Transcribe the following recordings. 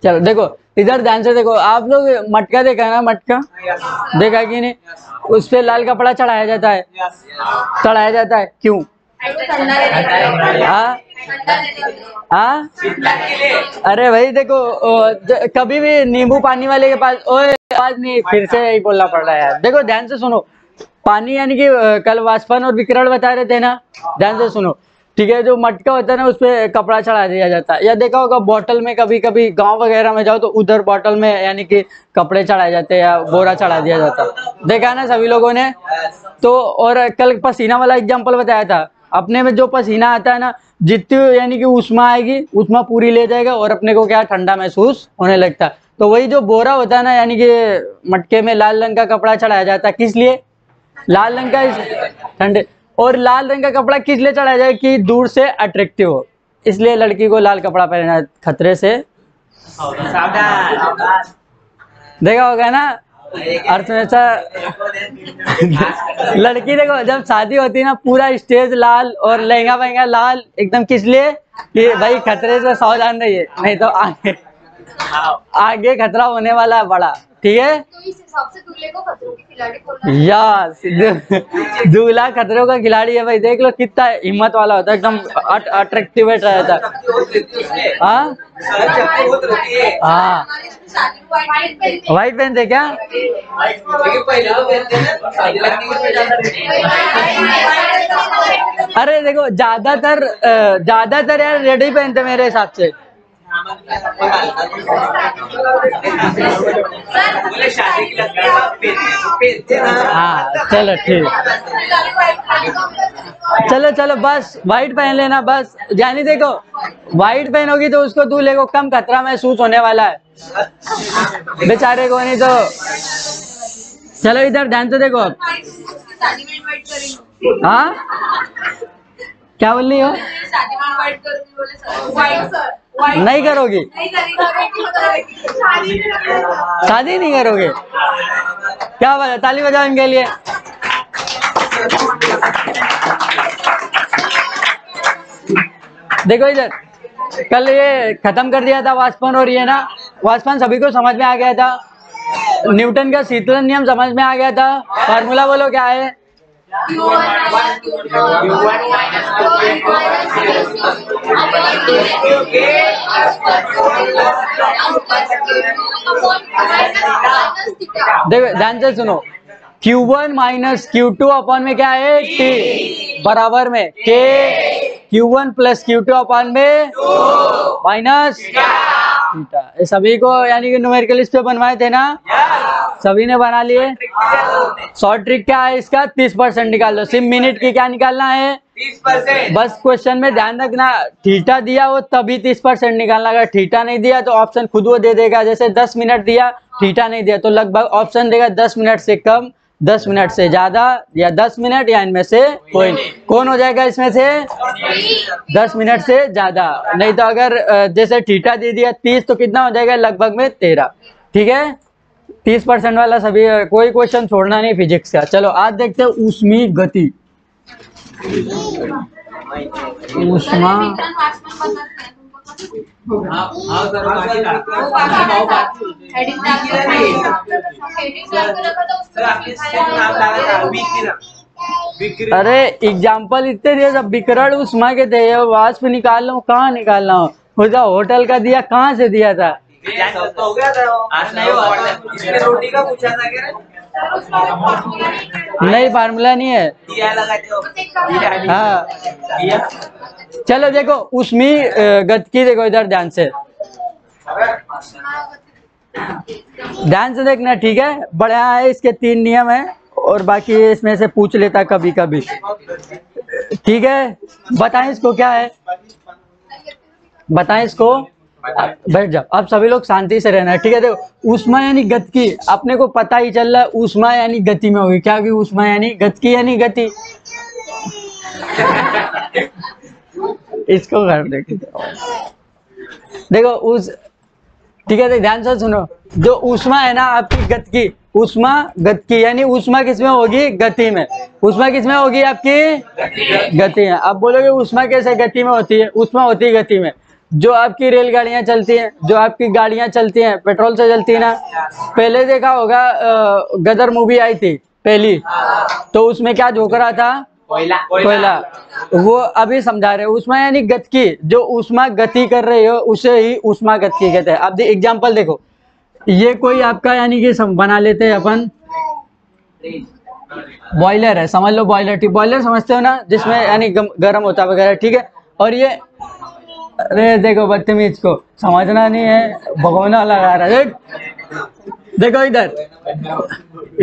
चलो देखो इधर ध्यान से देखो, आप लोग मटका देखा ना, मटका देखा कि नहीं, उस पे लाल कपड़ा चढ़ाया जाता है, चढ़ाया जाता है क्यों? हाँ हाँ, अरे भाई देखो कभी भी नींबू पानी वाले के पास, ओए आवाज नहीं, फिर से यही बोलना पड़ रहा है यार। देखो ध्यान से सुनो, पानी यानी कि कल वाष्पन और विकिरण बता रहे थे ना, ध्यान से सुनो, ठीक है। जो मटका होता है ना, उस पे कपड़ा चढ़ा दिया जाता है, या देखा होगा बॉटल में, कभी कभी गांव वगैरह में जाओ तो उधर बॉटल में यानी कि कपड़े चढ़ाए जाते हैं या बोरा चढ़ा दिया जाता है, देखा है ना सभी लोगों ने। तो और कल पसीना वाला एग्जाम्पल बताया था, अपने में जो पसीना आता है ना, जितनी यानी कि उष्मा आएगी, उष्मा पूरी ले जाएगा और अपने को क्या ठंडा महसूस होने लगता है। तो वही जो बोरा होता है ना, यानी कि मटके में लाल रंग का कपड़ा चढ़ाया जाता है, किस लिए? लाल रंग का ठंडे। और लाल रंग का कपड़ा किस लिए चढ़ाया जाए? कि दूर से अट्रैक्टिव हो, इसलिए लड़की को लाल कपड़ा पहनना खतरे से देखा होगा ना अर्थ में ऐसा। लड़की देखो जब शादी होती है ना, पूरा स्टेज लाल और लहंगा वहंगा लाल एकदम, किस लिए? कि भाई खतरे से सावधान रहिए, नहीं तो आगे खतरा होने वाला है बड़ा, ठीक है। तो इस हिसाब से दूल्हे को खतरों की खिलाड़ी बोलना यार दूल्हा खतरों का खिलाड़ी है भाई, देख लो कितना हिम्मत वाला होता है, एकदम अट्रैक्टिव रहता है। हाँ हाँ, व्हाइट पहनते क्या? अरे देखो ज्यादातर यार रेड ही पहनते मेरे हिसाब से। हाँ चलो ठीक, चलो चलो बस व्हाइट पहन लेना बस, यानी देखो व्हाइट पहनोगी तो उसको दूल्हे को कम खतरा महसूस होने वाला है, बेचारे को नहीं तो। चलो इधर ध्यान से देखो। हाँ क्या बोल रही हो? नहीं करोगी? शादी नहीं करोगे? क्या बात है, ताली बजाओ इनके लिए। देखो इधर कल ये खत्म कर दिया था वाष्पन, और ये ना वाष्पन सभी को समझ में आ गया था, न्यूटन का शीतलन नियम समझ में आ गया था। फार्मूला बोलो क्या है? देखो ध्यान से सुनो, Q1 माइनस Q2 अपॉन में क्या है? T बराबर में K Q1 plus Q2 upon में माइनस थीटा। ये सभी को यानी कि न्यूमेरिकल इस पे बनवाए थे ना, सभी ने बना लिए। शॉर्ट ट्रिक क्या है इसका? 30% निकाल दो। सिर्फ मिनट की क्या निकालना है? 30%। बस क्वेश्चन में ध्यान रखना, थीटा दिया हो तभी 30% निकालना, अगर थीटा नहीं दिया तो ऑप्शन खुद वो दे देगा। जैसे 10 मिनट दिया, थीटा नहीं दिया तो लगभग ऑप्शन देगा 10 मिनट से कम, 10 मिनट से ज्यादा, या 10 मिनट, या इनमें से कोई। कौन हो जाएगा इसमें से? 10 मिनट से ज्यादा। नहीं तो अगर जैसे थीटा दे दिया 30 तो कितना हो जाएगा? लगभग में 13। ठीक है, 30% वाला सभी, कोई क्वेश्चन छोड़ना नहीं फिजिक्स का। चलो आज देखते हैं ऊष्मीय गति। ऊष्मा अरे एग्जाम्पल इतने दिए सब, विकिरण ऊष्मा के थे, वाष्प निकाल लो, कहाँ निकालना हो? होटल का दिया, कहाँ से दिया था? हो गया था आज नहीं हुआ, इसने रोटी का पूछा था क्या? नहीं फार्मूला नहीं है। हाँ चलो देखो ऊष्मीय गतिकी, देखो इधर ध्यान से, ध्यान से देखना, ठीक है। बढ़िया है, इसके 3 नियम है और बाकी इसमें से पूछ लेता कभी कभी, ठीक है। बताएं इसको क्या है, बताएं इसको। बैठ जाओ, अब सभी लोग शांति से रहना है, ठीक है। देखो ऊष्मा यानी गतिकी, अपने को पता ही चल रहा है ऊष्मा यानी गति में होगी, क्या होगी? ऊष्मा यानी गतिकी यानी गति। इसको कर देखो उस, ठीक है, ध्यान से सुनो। जो ऊष्मा है ना आपकी गतिकी, ऊष्मा गतिकी यानी ऊष्मा किसमें होगी? गति में। ऊष्मा किसमें होगी? आपकी गति में। अब बोलोगे ऊष्मा कैसे गति में होती है? ऊष्मा होती है गति में। जो आपकी रेलगाड़ियां चलती हैं, जो आपकी गाड़ियां चलती हैं पेट्रोल से चलती है ना। पहले देखा होगा गदर मूवी आई थी पहली, तो उसमें क्या झोंक रहा था? कोयला। वो अभी समझा रहे उसमें यानी गति, जो ऊष्मा गति कर रही हो उसे ही ऊष्मा गति कहते हैं। अब एग्जांपल देखो, ये कोई आपका यानी कि बना लेते हैं अपन, बॉयलर है, समझ लो बॉयलर। ठीक, बॉयलर समझते हो ना, जिसमें यानी गर्म होता है वगैरह, ठीक है। और ये, अरे देखो बदतमीज को समझना नहीं है, भगोना लगा रहा है। देखो इधर,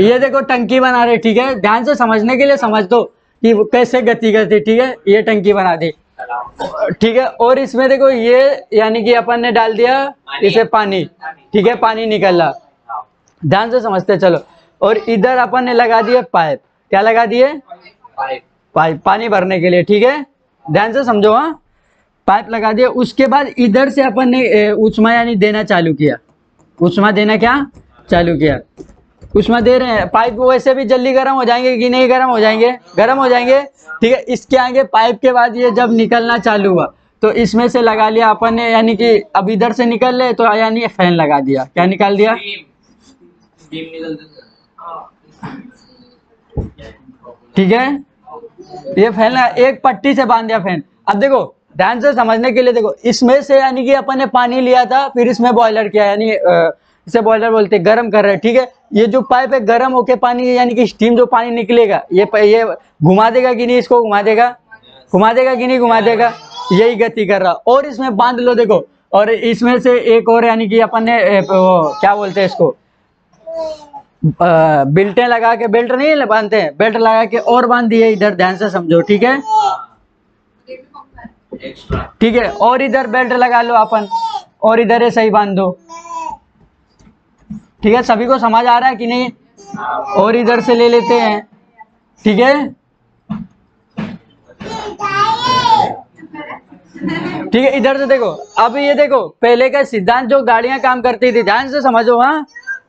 ये देखो टंकी बना रहे, ठीक है, ध्यान से समझने के लिए समझ दो कि वो कैसे गति करती, ठीक है। ये टंकी बना दी, ठीक है। और इसमें देखो ये यानी कि अपन ने डाल दिया इसे पानी, ठीक है, पानी निकल रहा, ध्यान से समझते चलो। और इधर अपन ने लगा दिया पाइप, क्या लगा दिए? पाइप, पानी भरने के लिए, ठीक है, ध्यान से समझो। हाँ, पाइप लगा दिया। उसके बाद इधर से अपन ने ऊष्मा यानी देना चालू किया, ऊष्मा देना क्या चालू किया, ऊष्मा दे रहे हैं। पाइप वैसे भी जल्दी गर्म हो जाएंगे कि नहीं? गर्म हो जाएंगे, गर्म हो जाएंगे, ठीक है। इसके आगे पाइप के बाद ये जब निकलना चालू हुआ तो इसमें से लगा लिया अपन ने, यानी कि अब इधर से निकल रहे तो यानी फैन लगा दिया, क्या निकाल दिया? ठीक है, ये फैन एक पट्टी से बांध दिया फैन। अब देखो ध्यान से समझने के लिए, देखो इसमें से यानी कि अपन ने पानी लिया था, फिर इसमें बॉयलर किया, यानी इसे बॉयलर बोलते हैं, गर्म कर रहे हैं, ठीक है। ये जो पाइप है गर्म होके पानी यानी कि स्टीम जो पानी निकलेगा, ये घुमा देगा कि नहीं? इसको घुमा देगा, घुमा देगा कि नहीं घुमा देगा? यही गति कर रहा। और इसमें बांध लो देखो, और इसमें से एक और यानी कि अपन ने क्या बोलते हैं इसको, बेल्टें लगा के, बेल्ट नहीं बांधते हैं, बेल्ट लगा के और बांध दिए इधर, ध्यान से समझो, ठीक है, ठीक है। और इधर बेल्ट लगा लो अपन, और इधर है सही बांध दो, ठीक है। सभी को समझ आ रहा है कि नहीं? और इधर से ले लेते हैं, ठीक है, ठीक है। इधर से देखो, अब ये देखो पहले का सिद्धांत जो गाड़ियां काम करती थी, ध्यान से समझो। हाँ,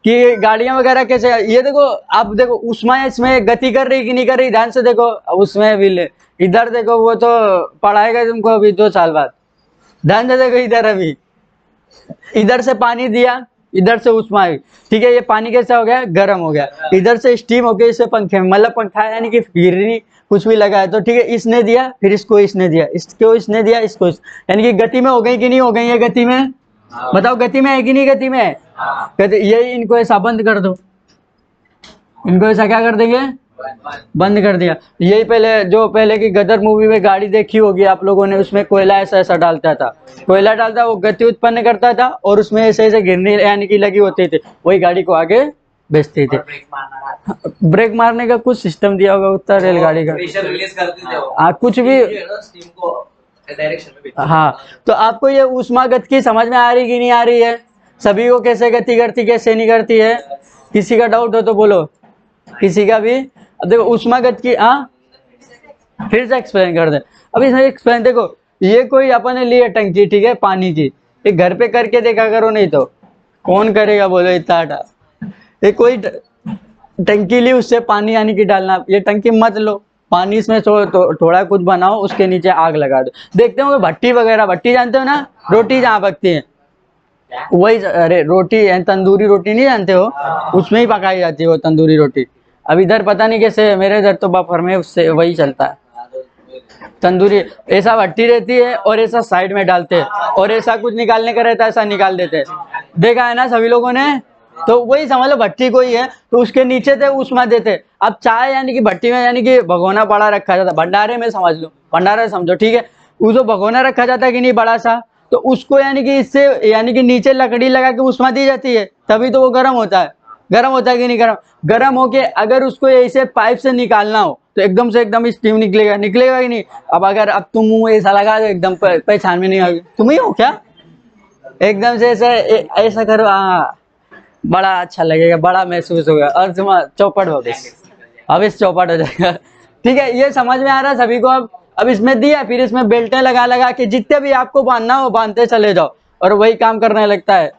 कि गाड़ियां वगैरह कैसे, ये देखो अब देखो ऊष्मा इसमें गति कर रही कि नहीं कर रही? ध्यान से देखो, उसमें भी ले, इधर देखो, वो तो पढ़ाएगा तुमको अभी 2 साल बाद, ध्यान से देखो इधर। अभी इधर से पानी दिया, इधर से ऊष्मा आई, ठीक है। ये पानी कैसा हो गया? गर्म हो गया। इधर से स्टीम हो गया, इसे पंखे में, मतलब पंखा यानी कि गिरनी कुछ भी लगा है तो, ठीक है। इसने दिया, फिर इसको इसने दिया, इसको इसने दिया, इसको यानी कि गति में हो गई कि नहीं हो गई? ये गति में, बताओ गति में है कि नहीं? गति में कहते, यही इनको ऐसा बंद कर दो, इनको ऐसा क्या कर देंगे? बंद कर दिया। यही पहले की गदर मूवी में गाड़ी देखी होगी आप लोगों ने, उसमें कोयला ऐसा ऐसा डालता था, कोयला डालता, वो गति उत्पन्न करता था और उसमें ऐसे ऐसे गिरने यानी कि लगी होती थी, वही गाड़ी को आगे भेजते थे। ब्रेक मारने का कुछ सिस्टम दिया होगा उत्तर रेलगाड़ी का, प्रेशर रिलीज करते थे वो, कुछ भी, स्टीम को डायरेक्शन में भेजते। हाँ। तो आपको ये ऊष्मा गति की समझ में आ रही कि नहीं आ रही है? सभी को कैसे गति करती, कैसे नहीं करती है? किसी का डाउट हो तो बोलो, किसी का भी? अब देखो ऊष्मा गति की, हाँ, फिर से एक्सप्लेन कर दे। अब इसमें एक्सप्लेन देखो, ये कोई अपन ने लिए टंकी, ठीक है, पानी की, ये घर पे करके देखा करो, नहीं तो कौन करेगा बोलो इतना आटा। ये कोई टंकी ली, उससे पानी यानी कि डालना, ये टंकी मत लो, पानी इसमें थोड़ा कुछ बनाओ, उसके नीचे आग लगा दो। देखते हो भट्टी वगैरह, भट्टी जानते हो ना, रोटी जहाँ पकती है वही, अरे रोटी तंदूरी रोटी नहीं जानते हो, उसमें ही पकाई जाती है वो तंदूरी रोटी। अब इधर पता नहीं कैसे, मेरे इधर तो बफर में उससे वही चलता है तंदूरी। ऐसा भट्टी रहती है और ऐसा साइड में डालते हैं, और ऐसा कुछ निकालने का रहता है, ऐसा निकाल देते हैं, देखा है ना सभी लोगों ने? तो वही समझ लो भट्टी कोई है, तो उसके नीचे थे ऊष्मा देते। अब चाय यानी कि भट्टी में यानी कि भगोना बड़ा रखा जाता, भंडारे में समझ लो, भंडारा समझो, ठीक है। वो जो भगोना रखा जाता है कि नहीं बड़ा सा, तो उसको यानी कि इससे यानी कि नीचे लकड़ी लगा के ऊष्मा दी जाती है, तभी तो वो गर्म होता है। गर्म होता है कि नहीं? गर्म होके अगर उसको ऐसे पाइप से निकालना हो तो एकदम से एकदम स्टीम निकलेगा, निकलेगा कि नहीं? अब अगर अब तुम मुंह ऐसा लगा दो, एकदम पहचान में नहीं आएगी, तुम ही हो क्या? एकदम से ऐसा करो, हाँ, बड़ा अच्छा लगेगा, बड़ा महसूस होगा, और तुम चौपट हो गई, अब इस चौपट हो जाएगा, ठीक है। ये समझ में आ रहा है सभी को? अब इसमें दिया, फिर इसमें बेल्टें लगा लगा के जितने भी आपको बांधना हो बांधते चले जाओ, और वही काम करने लगता है।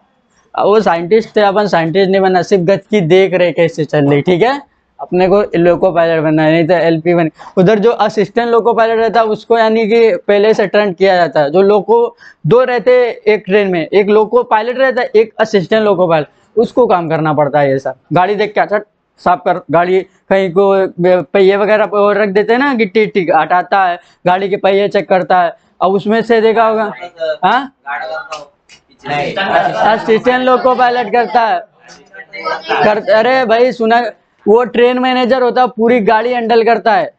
वो साइंटिस्ट थे, अपन साइंटिस्ट नहीं बना, सिर्फ गति की देख रहे कैसे चल रही, ठीक है, अपने को लोको पायलट बनना है, नहीं तो एलपी बन। उधर जो असिस्टेंट लोको पायलट रहता है उसको यानी कि पहले से ट्रेन किया जाता है। जो लोको दो रहते हैं एक ट्रेन में, एक लोको पायलट रहता है, एक असिस्टेंट लोको पायलट, उसको काम करना पड़ता है ये सब। गाड़ी देख के अच्छा साफ कर, गाड़ी कहीं को पहिए वगैरह पे रख देते हैं ना, गिट्टी इट्टी हटाता है, गाड़ी के पहिए चेक करता है। अब उसमें से देखा होगा, हाँ असिस्टेंट लोको पायलट करता है। अरे भाई सुना, वो ट्रेन मैनेजर होता है, पूरी गाड़ी हैंडल करता है।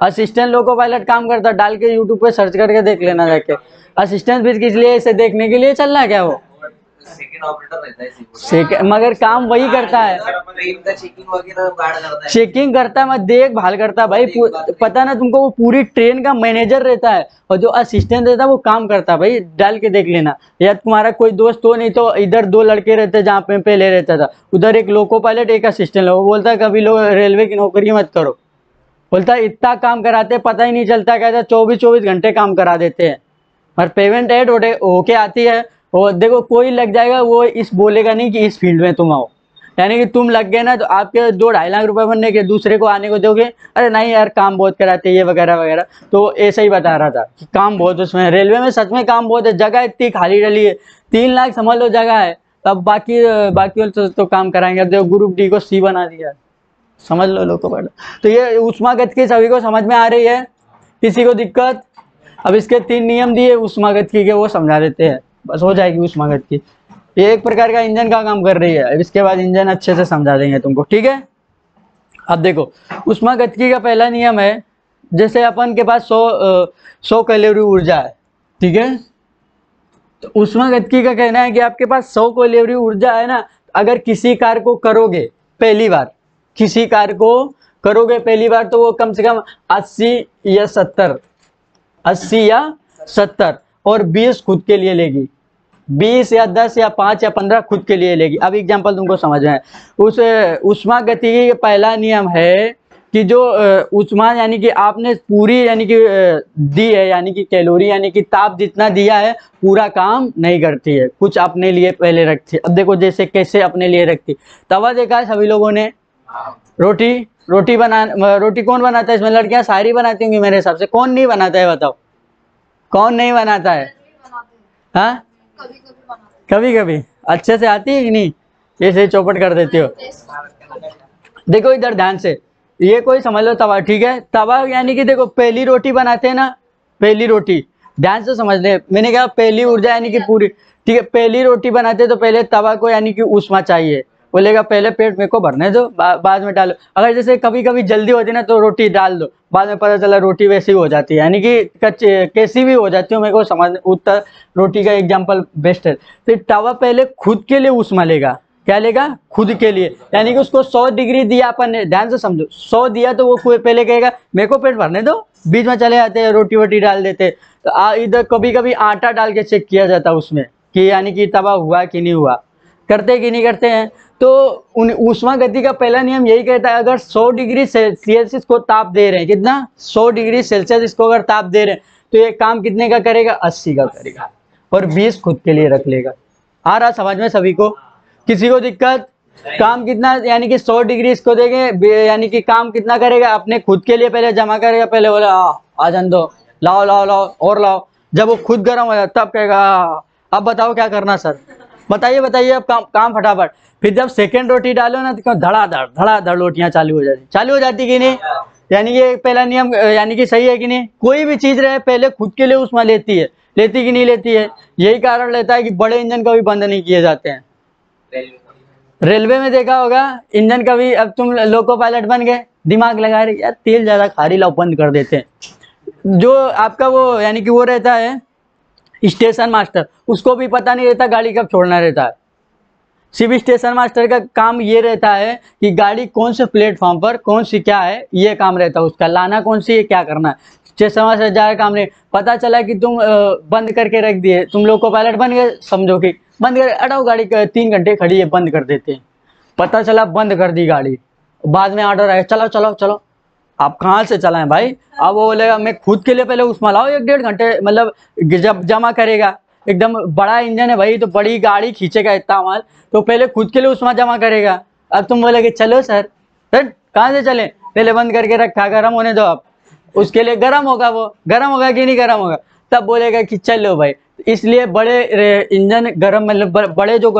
असिस्टेंट लोको पायलट काम करता है, डाल के यूट्यूब पे सर्च करके देख लेना जाके। असिस्टेंट भी किस लिए, इसे देखने के लिए चलना है क्या वो सेकंड ऑपरेटर रहता है मगर काम वही करता है, ट्रेन का चेकिंग वगैरह गार्ड करता है, चेकिंग करता है, मैं देखभाल करता है भाई। पता ना तुमको, वो पूरी ट्रेन का मैनेजर रहता है, और जो असिस्टेंट रहता है वो काम करता है भाई। डाल के देख लेना, या तुम्हारा कोई दोस्त हो, नहीं तो इधर दो लड़के रहते जहाँ पे पहले रहता था, उधर एक लोको पायलट एक असिस्टेंट। वो बोलता है कभी लोग रेलवे की नौकरी मत करो, बोलता है इतना काम कराते पता ही नहीं चलता, कहता 24 घंटे काम करा देते हैं, पर पेमेंट ऐड होके आती है। और देखो कोई लग जाएगा, वो इस बोलेगा नहीं कि इस फील्ड में तुम आओ, यानी कि तुम लग गए ना तो आपके 2-2.5 लाख रुपए बनने के, दूसरे को आने को दोगे, अरे नहीं यार काम बहुत कराते ये वगैरह वगैरह। तो ऐसा ही बता रहा था कि काम बहुत उसमें, रेलवे में सच में काम बहुत है, जगह इतनी खाली डली है, 3 लाख समझ लो जगह है। तब बाकी वाले तो काम कराएंगे। अब देखो ग्रुप डी को सी बना दिया, समझ लो लोग को। तो ये ऊष्मागतिकी सभी को समझ में आ रही है, किसी को दिक्कत? अब इसके 3 नियम दिए ऊष्मागतिकी के, वो समझा देते हैं, बस हो जाएगी ऊष्मागतिकी। ये एक प्रकार का इंजन का काम कर रही है। अब इसके बाद इंजन अच्छे से समझा देंगे तुमको, ठीक है। अब देखो ऊष्मागतिकी का पहला नियम है, जैसे अपन के पास 100 कैलोरी ऊर्जा है, ठीक है। तो ऊष्मागतिकी का कहना है कि आपके पास 100 कैलोरी ऊर्जा है ना, अगर किसी कार्य को करोगे पहली बार, किसी कार्य को करोगे पहली बार, तो वो कम से कम 80 या 70 और 20 खुद के लिए लेगी, 20 या 10 या 5 या 15 खुद के लिए लेगी। अब एग्जांपल तुमको समझ में है। उस ऊष्मागतिकी का पहला नियम है कि जो ऊष्मा यानी कि आपने पूरी यानी कि दी है, यानी कि कैलोरी यानी कि ताप जितना दिया है, पूरा काम नहीं करती है, कुछ अपने लिए पहले रखती है। अब देखो जैसे कैसे अपने लिए रखती, तवा देखा है सभी लोगों ने, रोटी कौन बनाता है इसमें? लड़कियां सारी बनाती होंगी मेरे हिसाब से। कौन नहीं बनाता है बताओ, कौन नहीं बनाता है? हाँ कभी कभी अच्छे से आती है कि नहीं, ऐसे चौपट कर देती हो। देखो इधर ध्यान से, ये कोई समझ लो तवा, ठीक है। तवा यानी कि देखो पहली रोटी बनाते हैं ना, पहली रोटी, ध्यान से समझ ले, मैंने कहा पहली ऊर्जा यानी कि पूरी, ठीक है। पहली रोटी बनाते तो पहले तवा को यानी कि ऊष्मा चाहिए, बोलेगा पहले पेट मेरे को भरने दो, बाद में डालो। अगर जैसे कभी कभी जल्दी होती ना तो रोटी डाल दो, बाद में पता चला रोटी वैसी हो जाती है, यानी कि कच्ची कैसी भी हो जाती है, मेरे को समझ। उत्तर रोटी का एग्जांपल बेस्ट है। तो तवा पहले खुद के लिए ऊष्मा लेगा, क्या लेगा? खुद के लिए, यानी कि उसको 100 डिग्री दिया अपन ने, ध्यान से समझो, 100 दिया तो वो पहले कहेगा मेरे को पेट भरने दो, बीच में चले जाते हैं रोटी वोटी डाल देते। तो इधर कभी कभी आटा डाल के चेक किया जाता है उसमें कि यानी कि तवा हुआ कि नहीं हुआ, करते कि नहीं करते हैं। तो ऊष्मागतिकी का पहला नियम यही कहता है, अगर 100 डिग्री सेल्सियस इसको ताप दे रहे हैं, कितना? 100 डिग्री सेल्सियस इसको अगर ताप दे रहे हैं, तो ये काम कितने का करेगा? 80 का करेगा, और 20 खुद के लिए रख लेगा। आ रहा समझ में सभी को? किसी को दिक्कत? काम कितना, यानी कि 100 डिग्री इसको देंगे, यानी कि काम कितना करेगा? अपने खुद के लिए पहले जमा करेगा, पहले बोला आ जान दो, लाओ लाओ लाओ और लाओ। जब वो खुद गर्म हो जाता तब कहेगा अब बताओ क्या करना सर, बताइए बताइए, अब काम फटाफट। फिर जब सेकंड रोटी डालो ना तो धड़ाधड़ रोटियां चालू हो जाती कि नहीं? यानी ये पहला नियम यानी कि सही है कि नहीं? कोई भी चीज रहे पहले खुद के लिए ऊष्मा लेती है, लेती कि नहीं लेती है? यही कारण रहता है कि बड़े इंजन कभी बंद नहीं किए जाते हैं। रेलवे में देखा होगा इंजन कभी, अब तुम लोको पायलट बन गए, दिमाग लगा रहे यार तेल ज्यादा खा रही, लाओ बंद कर देते हैं। जो आपका वो यानी कि वो रहता है स्टेशन मास्टर, उसको भी पता नहीं रहता गाड़ी कब छोड़ना रहता है। सिर्फ स्टेशन मास्टर का काम ये रहता है कि गाड़ी कौन से प्लेटफॉर्म पर कौन सी क्या है, ये काम रहता है उसका, लाना कौन सी है, क्या करना है। स्टेशन मास्टर ज़्यादा काम नहीं। पता चला कि तुम बंद करके रख दिए, तुम लोग को पायलट बन गए, समझो कि बंद कर, अटाओ गाड़ी 3 घंटे खड़ी है, बंद कर देते हैं। पता चला बंद कर दी गाड़ी, बाद में ऑर्डर आया चलो चलो चलो, आप कहाँ से चलाएं भाई? अब वो बोलेगा मैं खुद के लिए पहले उसमें लाओ 1-1.5 घंटे, मतलब जब जमा करेगा, एकदम बड़ा इंजन है भाई, तो बड़ी गाड़ी खींचेगा इतना माल, तो पहले खुद के लिए उसमें जमा करेगा। अब तुम बोलोगे चलो सर कहाँ से चले, पहले बंद करके रखा, गर्म होने दो आप, उसके लिए गर्म होगा, वो गर्म होगा कि नहीं गर्म होगा, तब बोलेगा कि चलो भाई। इसलिए बड़े इंजन गर्म, मतलब बड़े जो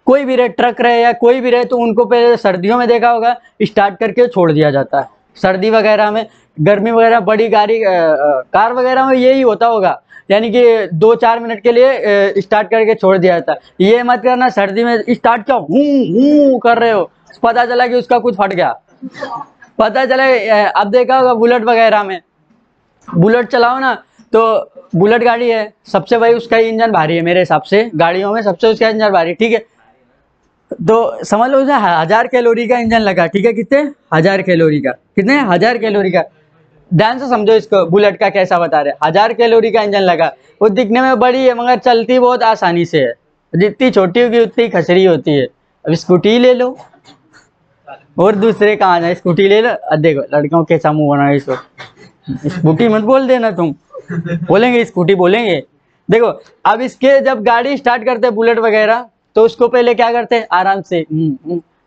कोई भी रहे, ट्रक रहे या कोई भी रहे, तो उनको पहले सर्दियों में देखा होगा स्टार्ट करके छोड़ दिया जाता है, सर्दी वगैरह में, गर्मी वगैरह, बड़ी गाड़ी कार वगैरह में यही होता होगा, यानी कि 2-4 मिनट के लिए स्टार्ट करके छोड़ दिया जाता है। ये मत करना सर्दी में स्टार्ट क्या हूँ कर रहे हो, पता चला कि उसका कुछ फट गया, पता चला। अब देखा होगा बुलेट वगैरह में, बुलेट चलाओ ना, तो बुलेट गाड़ी है, सबसे भाई उसका ही इंजन भारी है मेरे हिसाब से, गाड़ियों में सबसे उसका इंजन भारी, ठीक है। तो समझ लो 1000 कैलोरी का इंजन लगा, ठीक है, कितने 1000 कैलोरी का, कितने 1000 कैलोरी का, ध्यान से समझो इसको, बुलेट का कैसा बता रहे, 1000 कैलोरी का इंजन लगा, वो दिखने में बड़ी है मगर चलती बहुत आसानी से है, जितनी छोटी होगी उतनी खचरी होती है। अब स्कूटी ले लो, और दूसरे कहाँ जाए, स्कूटी ले लो। अब देखो लड़कियों के कैसा मुंह बना है इसको, स्कूटी मत बोल देना तुम, बोलेंगे स्कूटी बोलेंगे। देखो अब इसके जब गाड़ी स्टार्ट करते बुलेट वगैरह, तो उसको पहले क्या करते आराम से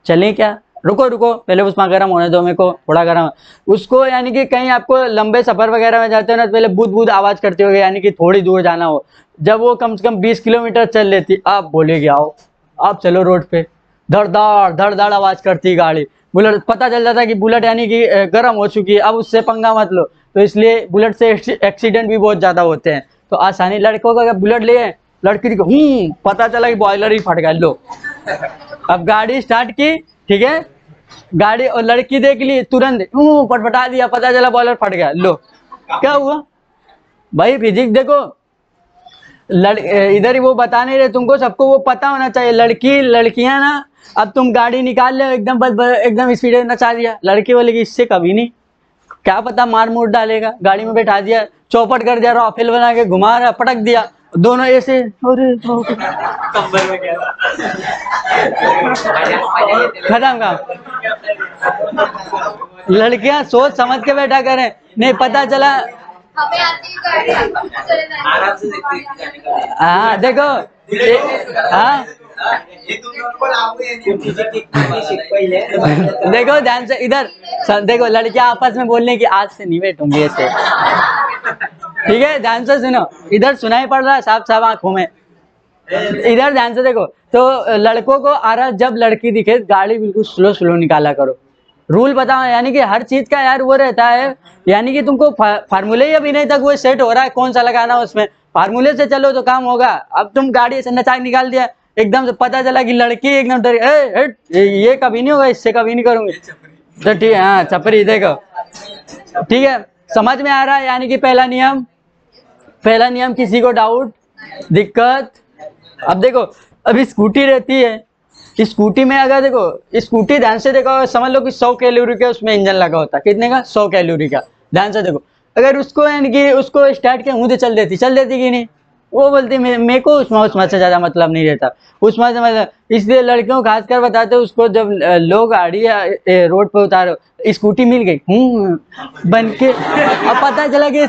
चलें, क्या रुको रुको पहले उसमें गर्म होने दो, मेरे को थोड़ा गर्म उसको, यानी कि कहीं आपको लंबे सफर वगैरह में जाते हो ना, तो पहले बूद बूद आवाज करती होगी, यानी कि थोड़ी दूर जाना हो, जब वो कम से कम 20 किलोमीटर चल लेती, आप बोलेगी आओ आप चलो रोड पे, धड़ धड़ आवाज करती गाड़ी, बुलेट पता चल जाता है कि बुलेट यानी कि गर्म हो चुकी है, अब उससे पंगा मत लो। तो इसलिए बुलेट से एक्सीडेंट भी बहुत ज्यादा होते हैं, तो आसानी, लड़कों का अगर बुलेट लिए लड़की को पता चला कि बॉयलर ही फट गया, लो अब गाड़ी स्टार्ट की, ठीक है, गाड़ी और लड़की देख ली तुरंत पटपटा दिया, पता चला बॉयलर फट गया, लो क्या हुआ भाई, फिजिक्स देखो, इधर ही वो बता नहीं रहे तुमको, सबको वो पता होना चाहिए। लड़कियां ना, अब तुम गाड़ी निकाल ले एकदम बस एकदम स्पीड में नचा दिया, लड़की बोलेगी इससे कभी नहीं, क्या पता मार मूर डालेगा, गाड़ी में बैठा दिया, चौपट कर दिया, राफेल बना के घुमा रहा, पटक दिया, दोनों ऐसे, अरे खत्म काम। लड़कियां सोच समझ के बैठा करें, नहीं पता चला, हमें आती है गाड़ी, हम चले जाएंगे। आराम से देखते हैं। हाँ देखो हाँ ये तुम लोग को लागू है नहीं, फिजिक्स सीख पहले। देखो ध्यान से इधर, देखो लड़कियां आपस में बोलने की आज से नहीं बैठूंगी ऐसे, ठीक है, ध्यान से सुनो, इधर सुनाई पड़ रहा है साफ साफ आंखों में, इधर ध्यान से देखो। तो लड़कों को आ रहा, जब लड़की दिखे गाड़ी बिल्कुल स्लो स्लो निकाला करो, रूल बताओ, यानी कि हर चीज का यार वो रहता है, यानी कि तुमको फार्मूले ही अभी नहीं तक वो सेट हो रहा है कौन सा लगाना है उसमें, फार्मूले से चलो तो काम होगा। अब तुम गाड़ी से नचा निकाल दिया, एकदम से पता चला कि लड़की एकदम डर, ये कभी नहीं होगा, इससे कभी नहीं करूंगी, तो ठीक है, हाँ छपरी देखो, ठीक है, समझ में आ रहा है। यानी कि पहला नियम किसी को डाउट दिक्कत। अब देखो अभी स्कूटी रहती है, स्कूटी में अगर देखो स्कूटी ध्यान से देखो, समझ लो कि 100 कैलोरी का उसमें इंजन लगा होता है, कितने का 100 कैलोरी का, ध्यान से देखो, अगर उसको यानी कि उसको स्टार्ट के मुँह चल देती कि नहीं, वो बोलती मेरे को उसमें से ज्यादा मतलब नहीं रहता, उसमें से मतलब, इसलिए लड़कियों खासकर बताते हैं उसको, जब लोग गाड़ी रोड पे उतारो, स्कूटी मिल गई बन के, अब पता चला कि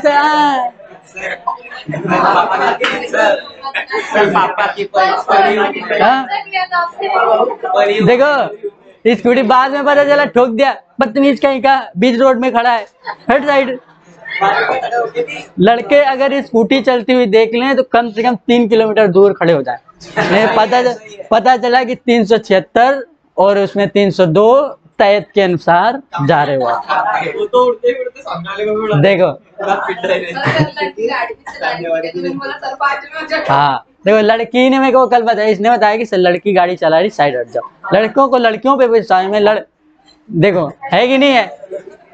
देखो स्कूटी बाद में पता चला ठोक दिया, बदतमीज कहीं का बीच रोड में खड़ा है, हेड साइड। लड़के अगर स्कूटी चलती हुई देख लें तो कम से कम 3 किलोमीटर दूर खड़े हो जाए, पता चला कि 376 और उसमें 302 तयत के अनुसार जा रहे हो। वो तो उड़ते उड़ते सामने वाले को भी उड़ा देखो हाँ देखो, लड़की ने मेरे को कल बताया, इसने बताया कि लड़की गाड़ी चला रही, साइड हट जाओ। लड़कों को लड़कियों पे भी में देखो है कि नहीं है,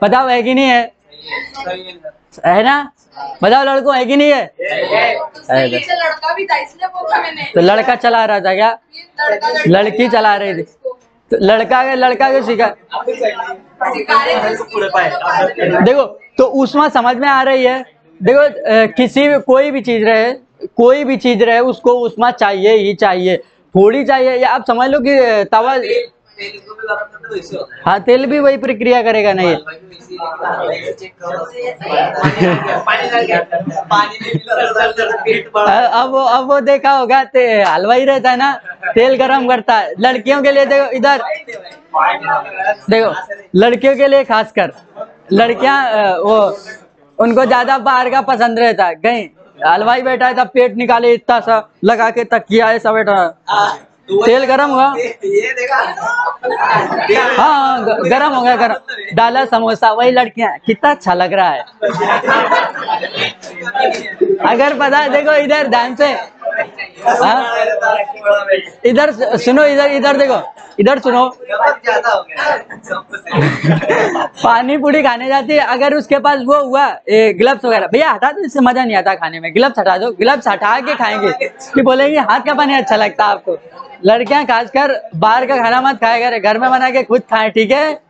बताओ है कि नहीं है ना, बताओ लड़कों है कि नहीं है, लड़का भी था इसलिए बोला मैंने, तो लड़का चला रहा था क्या, लड़की चला रही थी, तो लड़का के सीखा, देखो तो उसमें समझ में आ रही है। देखो किसी भी कोई भी चीज रहे उसको उसमें चाहिए ही चाहिए, थोड़ी चाहिए, या आप समझ लो कि तवा, हाँ तेल भी वही प्रक्रिया करेगा नहीं, अब वो देखा होगा हलवाई रहता है ना, तेल गरम करता है। लड़कियों के लिए देखो इधर देखो लड़कियों के लिए खासकर लड़कियां वो उनको ज्यादा बाहर का पसंद रहता है। कहीं हलवाई बैठा है तब पेट निकाले इतना सा लगा के तकिया ऐसा बैठा है। तेल गरम हुआ, ये देखा हाँ गरम हो गया, गरम डाला समोसा, वही लड़कियां कितना अच्छा लग रहा है। अगर पता है देखो इधर ध्यान से, हाँ? इधर सुनो, इधर इधर देखो, इधर सुनो। ज्यादा हो गया पानी पूरी खाने जाती है, अगर उसके पास वो हुआ ग्लव्स वगैरह, भैया हटा दो, इससे मजा नहीं आता खाने में, ग्लव्स हटा दो, ग्लव्स हटा के खाएंगे कि बोलेंगे हाथ का पानी अच्छा लगता है आपको। लड़कियां खासकर बाहर का खाना मत खाया करे, घर में बना के खुद खाएं, ठीक है।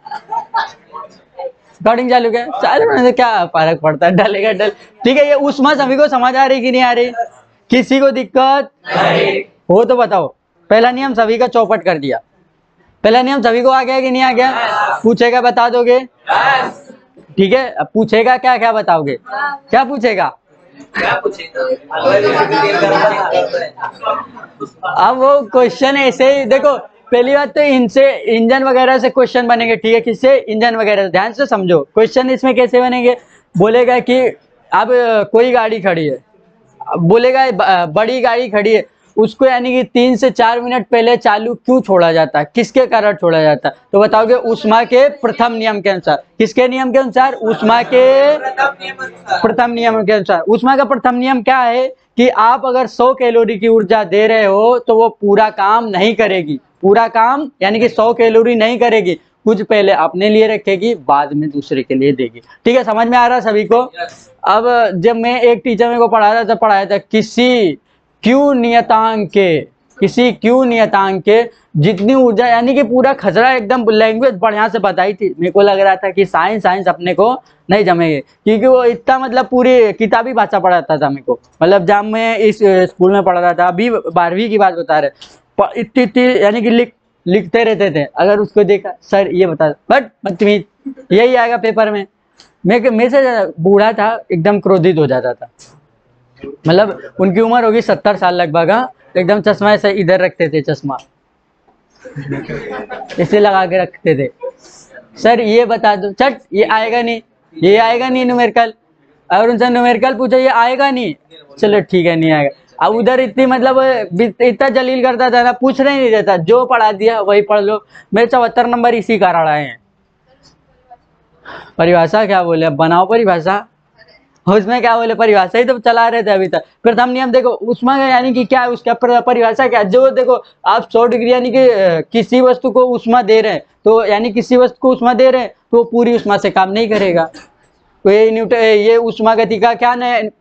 रिकॉर्डिंग चालू है, चालू होने से क्या फर्क पड़ता है, डलेगा डल, ठीक है। ये उष्मा सभी को समझ आ रही कि नहीं आ रही? किसी को दिक्कत हो तो बताओ। पहला नियम सभी का चौपट कर दिया। पहला नियम सभी को आ गया कि नहीं आ गया? पूछेगा बता दोगे? ठीक है, अब पूछेगा क्या क्या बताओगे? क्या पूछेगा? क्या पूछेगा? अब वो क्वेश्चन ऐसे ही देखो, पहली बात तो इनसे इंजन वगैरह से क्वेश्चन बनेंगे, ठीक है। किससे? इंजन वगैरह से। ध्यान से समझो क्वेश्चन इसमें कैसे बनेंगे। बोलेगा कि अब कोई गाड़ी खड़ी है, बोलेगा बड़ी गाड़ी खड़ी है, उसको यानी कि 3 से 4 मिनट पहले चालू क्यों छोड़ा जाता है, किसके कारण छोड़ा जाता है? तो बताओगे ऊष्मा के प्रथम नियम के अनुसार। किसके नियम के अनुसार? ऊष्मा के प्रथम नियम के अनुसार। ऊष्मा का प्रथम नियम क्या है कि आप अगर 100 कैलोरी की ऊर्जा दे रहे हो तो वो पूरा काम नहीं करेगी। पूरा काम यानी कि 100 कैलोरी नहीं करेगी, कुछ पहले अपने लिए रखेगी, बाद में दूसरे के लिए देगी। ठीक है, समझ में आ रहा है सभी को? अब जब मैं एक टीचर मेरे को पढ़ाया था, पढ़ाया था किसी क्यू नियतांक के, किसी क्यू नियतांक के जितनी ऊर्जा, यानी कि पूरा खसरा एकदम लैंग्वेज बढ़िया से बताई थी। मेरे को लग रहा था कि साइंस अपने को नहीं जमेगी, क्योंकि वो इतना मतलब पूरी किताबी भाषा पढ़ाता था मेरे को। मतलब जब मैं इस स्कूल में पढ़ रहा था, अभी 12वीं की बात बता रहे, इतनी यानी कि लिखते रहते थे। अगर उसको देखा, सर ये बता, बट बदतमीज, यही आएगा पेपर में। मैं से बूढ़ा था, एकदम क्रोधित हो जाता था। मतलब उनकी उम्र होगी 70 साल लगभग। हाँ, एकदम चश्मा ऐसे इधर रखते थे, चश्मा इसे लगा के रखते थे। सर ये बता दो, चट ये आएगा नहीं, ये आएगा नहीं न्यूमेरिकल। और उनसे न्यूमेरिकल पूछो, ये आएगा नहीं, चलो ठीक है नहीं आएगा। अब उधर इतनी मतलब इतना जलील करता था ना, पूछने ही नहीं देता, जो पढ़ा दिया वही पढ़ लो। मेरे 74 नंबर इसी कारण आए हैं। परिभाषा क्या बोले, बनाओ परिभाषा, उसमें क्या बोले, परिभाषा ही तो चला रहे थे अभी तक। प्रथम नियम देखो उसमें यानी कि क्या है, उसका परिभाषा क्या, जो देखो आप 100 डिग्री यानी कि किसी वस्तु को उष्मा दे रहे हैं, तो यानी किसी वस्तु को उष्मा दे रहे हैं तो पूरी उष्मा से काम नहीं करेगा। तो ये उष्मा गति का क्या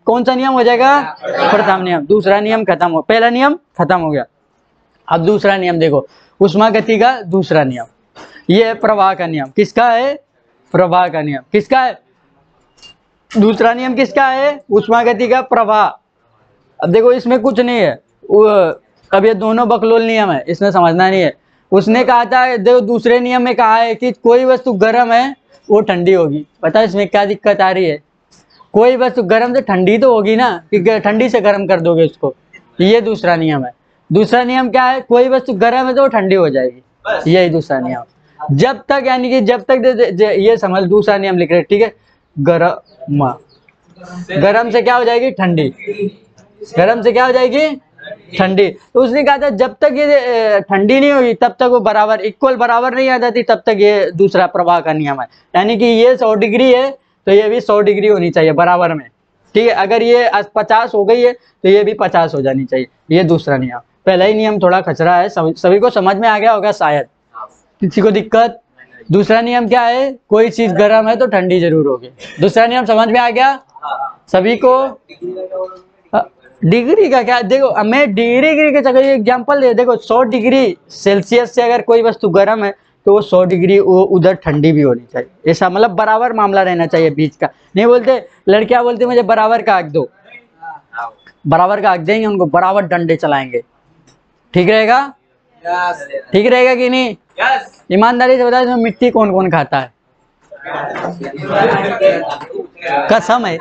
कौन सा नियम हो जाएगा? प्रथम नियम। दूसरा नियम खत्म हो, पहला नियम खत्म हो गया। अब दूसरा नियम देखो, उष्मा गति का दूसरा नियम, ये है प्रवाह का नियम। किसका है? प्रवाह का नियम। किसका है? दूसरा नियम किसका है? उष्मा गति का प्रवाह। अब देखो इसमें कुछ नहीं है, अब ये दोनों बकलोल नियम है, इसमें समझना नहीं है। उसने कहा था, देखो दूसरे नियम में कहा है कि कोई वस्तु गर्म है वो ठंडी होगी। पता है इसमें क्या दिक्कत आ रही है? कोई वस्तु गर्म से ठंडी तो होगी ना, कि ठंडी से गर्म कर दोगे उसको। ये दूसरा नियम है। दूसरा नियम क्या है? कोई वस्तु गर्म है तो वो ठंडी हो जाएगी, यही दूसरा नियम। जब तक यानी कि जब तक ये समझ, दूसरा नियम लिख रहे, ठीक है। गरम से क्या हो जाएगी? ठंडी। गरम से क्या हो जाएगी? ठंडी। तो उसने कहा था जब तक ये ठंडी नहीं होगी तब तक वो बराबर इक्वल बराबर नहीं आ जाती, तब तक ये दूसरा प्रवाह का नियम है। यानी कि ये 100 डिग्री है तो ये भी 100 डिग्री होनी चाहिए बराबर में, ठीक है। अगर ये 50 हो गई है तो ये भी 50 हो जानी चाहिए, ये दूसरा नियम। पहला ही नियम थोड़ा खचरा है, सभी को समझ में आ गया होगा शायद, किसी को दिक्कत? दूसरा नियम क्या है? कोई चीज गर्म है तो ठंडी जरूर होगी। दूसरा नियम समझ में आ गया सभी को? डिग्री का क्या, देखो मैं डिग्री के चक्कर एग्जांपल दे, देखो 100 डिग्री सेल्सियस से अगर कोई वस्तु गर्म है तो वो 100 डिग्री वो उधर ठंडी भी होनी चाहिए। ऐसा मतलब बराबर मामला रहना चाहिए बीच का। नहीं बोलते लड़कियां बोलते मुझे बराबर का आग दो, बराबर का आग देंगे उनको, बराबर डंडे चलाएंगे। ठीक रहेगा? ठीक रहेगा कि नहीं? ईमानदारी से बताओ इसमें मिट्टी कौन कौन खाता है? कसम है।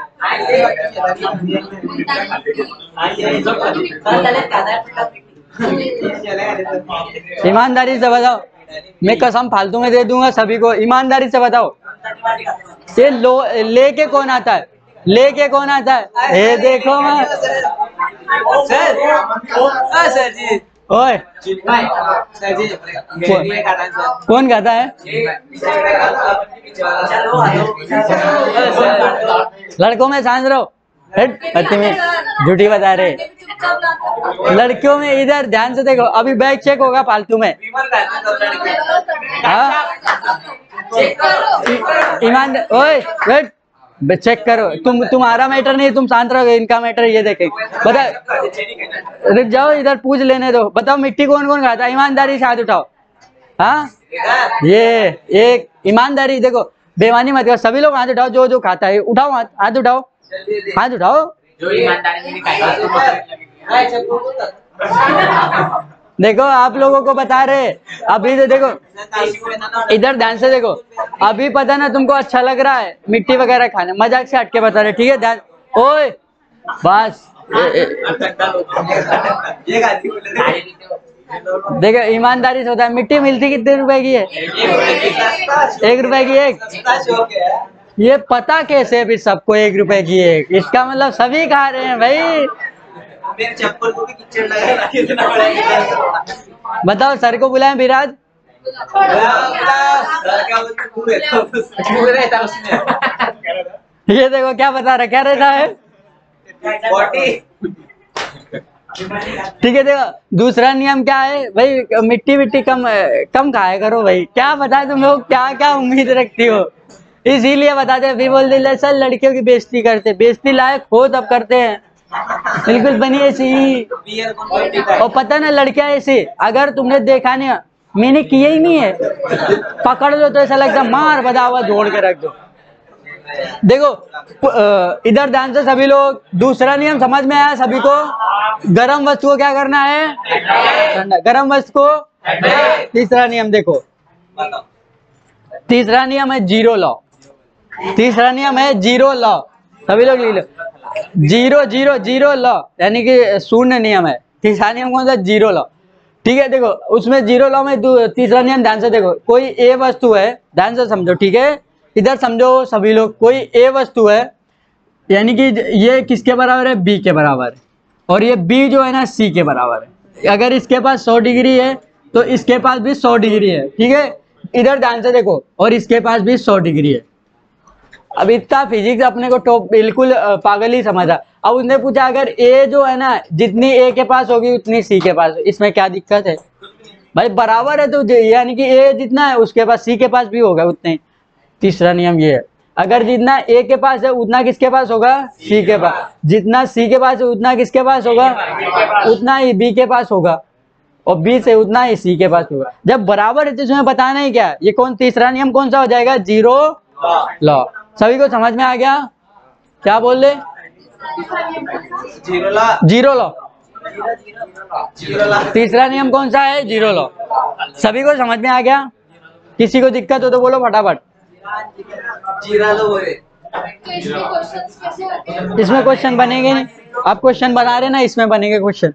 ईमानदारी से बताओ, मैं कसम फालतू में दे दूंगा सभी को, ईमानदारी से बताओ। ये लेके कौन आता है, लेके कौन आता है? ये देखो मैं सर जी, ओए सर जी कौन खाता है? लड़कों में सांझ रहो, में झूठी बता रहे। लड़कियों में इधर ध्यान से देखो, अभी बैग चेक होगा फालतू में। हाँ ईमान, ओए वेट, चेक करो। तुम्हारा मैटर नहीं, तुम शांत रहो, इनका मैटर ये देखें। बता, रुक जाओ, इधर पूछ लेने दो। बताओ मिट्टी कौन कौन खाता है? ईमानदारी से हाथ उठाओ। हाँ ये एक ईमानदारी, देखो बेईमानी मत करो, सभी लोग हाथ उठाओ जो जो खाता है। उठाओ हाथ, हाथ उठाओ, हाथ उठाओ। जो ईमानदारी नहीं खाएगा। देखो आप लोगों को बता रहे, अभी तो देखो इधर ध्यान से देखो। अभी पता ना तुमको अच्छा लग रहा है मिट्टी वगैरह खाने, मजाक से हटके बता रहे, ठीक है? ध्यान, ओए बस देखो ईमानदारी से होता है। मिट्टी मिलती कितने रुपए की है? 1 रुपए की एक। ये पता कैसे फिर सबको 1 रुपए की एक? इसका मतलब सभी खा रहे हैं भाई। मेरे चप्पल को भी कीचड़ लगा कितना बड़ा। बताओ सर को बुलाएं विराज। ये देखो क्या बता रहा, क्या रहता है? ठीक है, देखो दूसरा नियम क्या है भाई? मिट्टी विट्टी कम कम खाया करो भाई। क्या बता तुम लोग क्या क्या उम्मीद रखती हो, इसीलिए बताते। फिर बोल दे सर लड़कियों की बेइज्जती करते, बेइज्जती लायक हो तब करते हैं। बिल्कुल बनी ऐसी। और पता ना लड़कियां ऐसी, अगर तुमने देखा नहीं, मैंने किया ही नहीं है, पकड़ लो तो ऐसा लगता मार बदावा जोड़ के रख दो। देखो इधर ध्यान से सभी लोग, दूसरा नियम समझ में आया सभी को? गरम वस्तु को क्या करना है? ठंडा। गरम वस्तु को। तीसरा नियम देखो, तीसरा नियम है जीरो लॉ। तीसरा नियम है जीरो लॉ, सभी लोग लिख लो। जीरो जीरो जीरो लॉ यानी कि शून्य नियम है। तीसरा नियम कौन सा? Zero law. ठीक है, देखो उसमें जीरो लॉ में तीसरा नियम ध्यान से देखो। कोई ए वस्तु है, ध्यान से समझो, ठीक है? इधर समझो सभी लोग, कोई ए वस्तु है यानी कि ये किसके बराबर है? बी के बराबर है। और ये बी जो है ना सी के बराबर है। अगर इसके पास 100 डिग्री है तो इसके पास भी 100 डिग्री है, ठीक है? इधर ध्यान से देखो, और इसके पास भी 100 डिग्री है। अब इतना फिजिक्स अपने को टॉप बिल्कुल पागल ही समझा। अब उसने पूछा अगर ए जो है ना जितनी ए के पास होगी उतनी सी के पास, इसमें क्या दिक्कत है भाई? बराबर है तो यानी कि ए जितना है उसके पास सी के पास भी होगा उतने। तीसरा नियम ये है, अगर जितना ए के पास है उतना किसके पास होगा? सी के पास। जितना सी के पास है उतना किसके पास होगा? उतना ही बी के पास होगा। और बी से उतना ही सी के पास होगा। जब बराबर है तो इसमें बताना ही क्या? ये कौन तीसरा नियम कौन सा हो जाएगा? Zero law. सभी को समझ में आ गया? क्या बोल रहे? Zero law. Zero law. तीसरा नियम कौन सा है? Zero law. सभी को समझ में आ गया? किसी को दिक्कत हो तो बोलो फटाफट। जीरा लो बोले। इसमें क्वेश्चन बनेंगे नहीं, आप क्वेश्चन बना रहे ना, इसमें बनेंगे क्वेश्चन।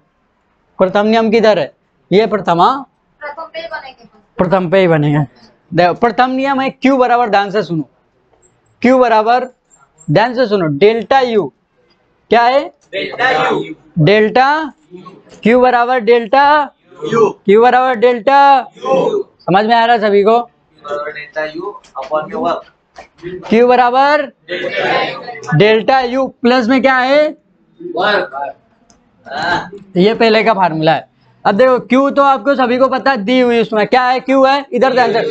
प्रथम नियम किधर है? ये प्रथमा, प्रथम पे बनेंगे। प्रथम पे ही बनेगा। देखो प्रथम नियम है क्यू बराबर, ध्यान से सुनो, क्यू बराबर, ध्यान से सुनो, डेल्टा यू। क्या है? Delta U. डेल्टा क्यू बराबर डेल्टा यू। क्यू बराबर डेल्टा यू। समझ में आ रहा है सभी को? डेल्टा यू अपॉन में वर्क। क्यू बराबर डेल्टा यू प्लस में क्या है? वर्क। ये पहले का फार्मूला है। अब देखो क्यू तो आपको सभी को पता है, दी हुई, उसमें क्या है? क्यू है। इधर ध्यान से,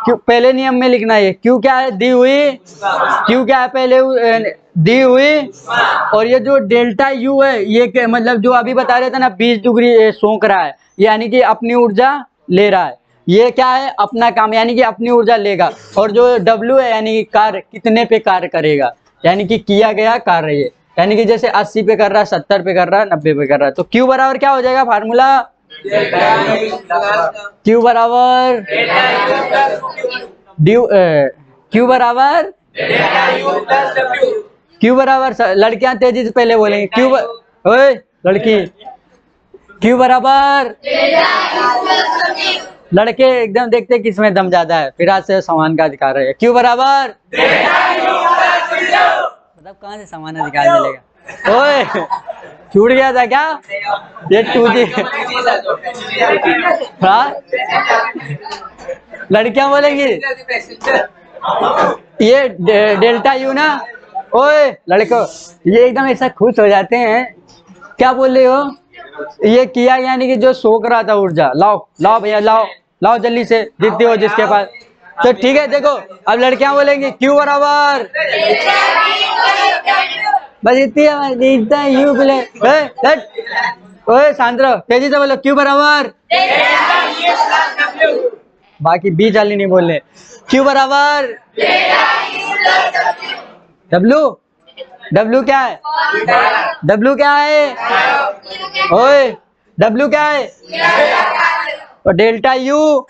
क्यू पहले नियम में लिखना है। क्यू क्या है? दी हुई। क्यू क्या है? पहले दी हुई। और ये जो डेल्टा यू है ये मतलब जो अभी बता रहे थे ना 20 डिग्री सोख रहा है, यानी कि अपनी ऊर्जा ले रहा है। ये क्या है? अपना काम, यानी कि अपनी ऊर्जा लेगा। और जो डब्ल्यू है यानी कि कार्य, कितने पे कार्य करेगा, यानी कि किया गया कार्य ये, यानी कि जैसे 80 पे कर रहा है, 70 पे कर रहा है, 90 पे कर रहा है। तो क्यू बराबर क्या हो जाएगा फार्मूला? क्यू बराबर क्यू बराबर क्यू बराबर, लड़कियां तेजी से पहले बोलेंगे क्यू। ओए लड़की, क्यू बराबर लड़के एकदम देखते किसमें दम ज्यादा है, फिर आज से समान का अधिकार है। क्यू बराबर मतलब कहाँ से समान अधिकार मिलेगा? ओए छूट गया था क्या ये 2G? हाँ लड़कियां बोलेंगी ये डेल्टा यू ना। ओए लड़को ये एकदम ऐसा खुश हो जाते हैं, क्या बोल रहे हो? ये किया यानी कि जो सोख रहा था ऊर्जा, लाओ लाओ भैया लाओ लाओ जल्दी से, जितनी हो जिसके पास। तो ठीक है देखो अब लड़कियां बोलेंगी क्यू बराबर बस इतना यू बोले। ओए शांत रहो, तेजी से बोलो क्यू बराबर। बाकी बीच वाली नहीं बोल रहे। क्यू बराबर डब्लू। डब्लू क्या है? डब्लू क्या है? ओए डब्लू क्या है? और delta U.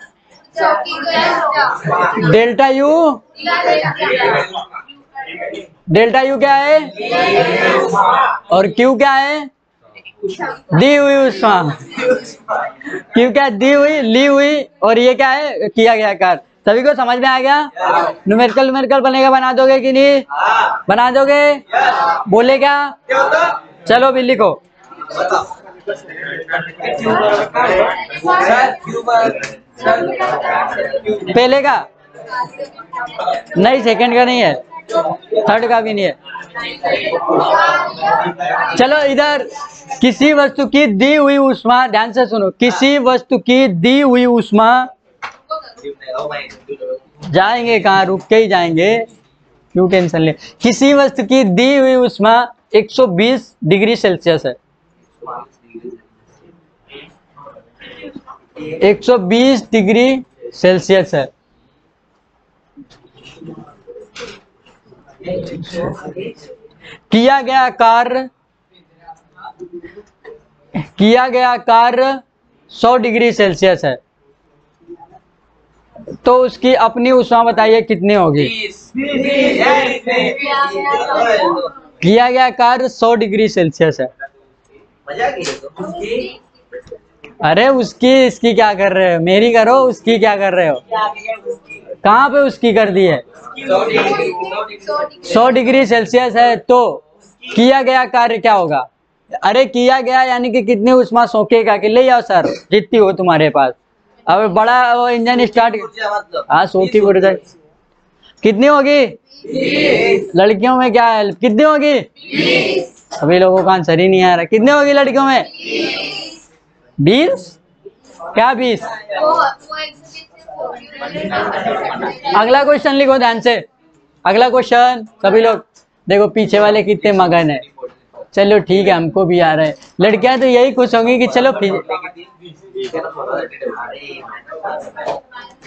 Delta U delta U क्या है? और क्यू क्या है? दी हुई ऊष्मा। क्यू क्या? दी हुई, ली हुई, और ये क्या है? किया गया कार्य। सभी को समझ में आ गया? न्यूमेरिकल न्यूमेरिकल बनेगा, बना दोगे कि नहीं? बना दोगे? बोले क्या? चलो भी लिखो। पहले का नहीं, सेकंड का नहीं है, थर्ड का भी नहीं है। चलो इधर किसी वस्तु की दी हुई ऊष्मा, ध्यान से सुनो, किसी वस्तु की दी हुई ऊष्मा, जाएंगे कहाँ, रुक के ही जाएंगे, क्यों टेंशन ले। किसी वस्तु की दी हुई ऊष्मा 120 डिग्री सेल्सियस है। 120 डिग्री सेल्सियस है। किया गया कार्य 100 डिग्री सेल्सियस है, तो उसकी अपनी ऊष्मा बताइए कितनी होगी? किया गया कार्य 100 डिग्री सेल्सियस है। अरे उसकी इसकी क्या कर रहे हो? मेरी करो, उसकी क्या कर रहे हो? कहाँ पे उसकी कर दी है? 100 डिग्री सेल्सियस है, तो किया गया कार्य क्या होगा? अरे किया गया यानी कि कितनी ऊष्मा सोखेगा कि ले जाओ सर जितनी हो तुम्हारे पास। अब बड़ा वो इंजन स्टार्ट, हाँ सोखी ऊर्जा कितनी होगी? लड़कियों में क्या है, कितनी होगी? सभी लोगों का आंसर ही नहीं आ रहा। कितनी होगी लड़कियों में? 20? क्या 20? अगला क्वेश्चन लिखो ध्यान से। अगला क्वेश्चन सभी लोग देखो, पीछे वाले कितने मगन है। चलो ठीक है, हमको भी आ रहा है। लड़कियां तो यही खुश होंगी कि चलो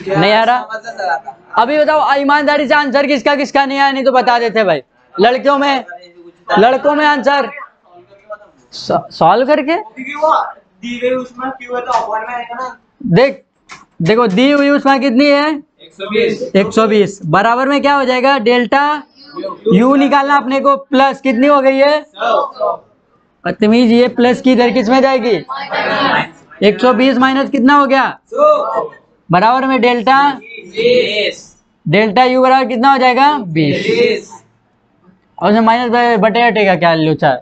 नहीं आ रहा। अभी बताओ ईमानदारी से आंसर किसका किसका नहीं आया, नहीं तो बता देते भाई। लड़कियों में आंसर सॉल्व करके देखो दी हुई ऊष्मा कितनी है? 120 बराबर में क्या हो जाएगा? डेल्टा यू निकालना अपने को, प्लस कितनी हो गई है? बदतमीज, ये प्लस की इधर किस में जाएगी? 120 माइनस कितना हो गया? बराबर में डेल्टा यू बराबर कितना हो जाएगा? 20। और उसमें माइनस बटे हटेगा क्या लोचा?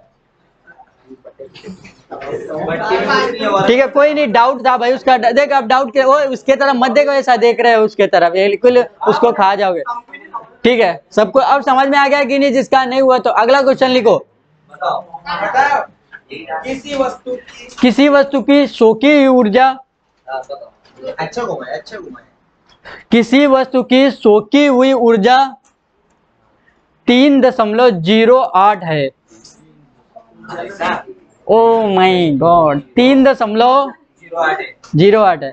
ठीक है कोई नहीं, डाउट था भाई उसका। देख अब डाउट के वो उसके तरफ मत देखो, ऐसा देख रहे हो उसके तरफ, बिल्कुल उसको खा जाओगे। ठीक है सबको अब समझ में आ गया कि नहीं? जिसका नहीं हुआ तो अगला क्वेश्चन लिखो। किसी वस्तु की सोखी हुई ऊर्जा, किसी वस्तु की सोखी हुई ऊर्जा 3.08 है। ओ माय गॉड, 3.08 है।